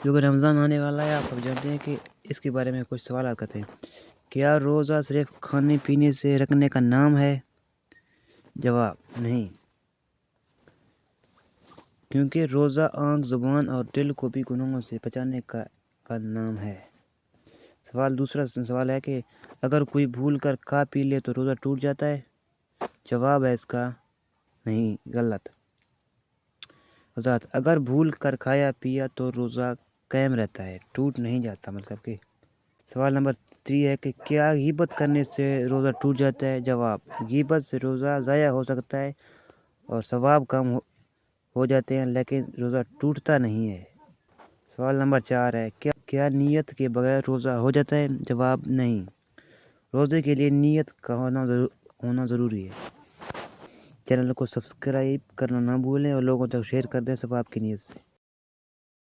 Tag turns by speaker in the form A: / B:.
A: जो कि रमज़ान आने वाला है, आप सब जानते हैं कि इसके बारे में कुछ सवाल करते हैं। क्या रोज़ा सिर्फ खाने पीने से रखने का नाम है? जवाब नहीं, क्योंकि रोज़ा आँख, ज़ुबान और दिल को भी गुनाहों से बचाने का नाम है। दूसरा सवाल है कि अगर कोई भूल कर खा पी ले तो रोज़ा टूट जाता है? जवाब है इसका नहीं, गलत। वजाहत, अगर भूल कर खाया पिया तो रोज़ा कायम रहता है, टूट नहीं जाता। मतलब कि सवाल नंबर 3 है कि क्या गीबत करने से रोज़ा टूट जाता है? जवाब, गीबत से रोज़ा ज़ाया हो सकता है और सवाब कम हो जाते हैं, लेकिन रोज़ा टूटता नहीं है। सवाल नंबर 4 है, क्या नीयत के बगैर रोज़ा हो जाता है? जवाब नहीं, रोज़े के लिए नीयत का होना ज़रूरी है। चैनल को सब्सक्राइब करना ना भूलें और लोगों तक शेयर कर दें सवाब की नीयत से।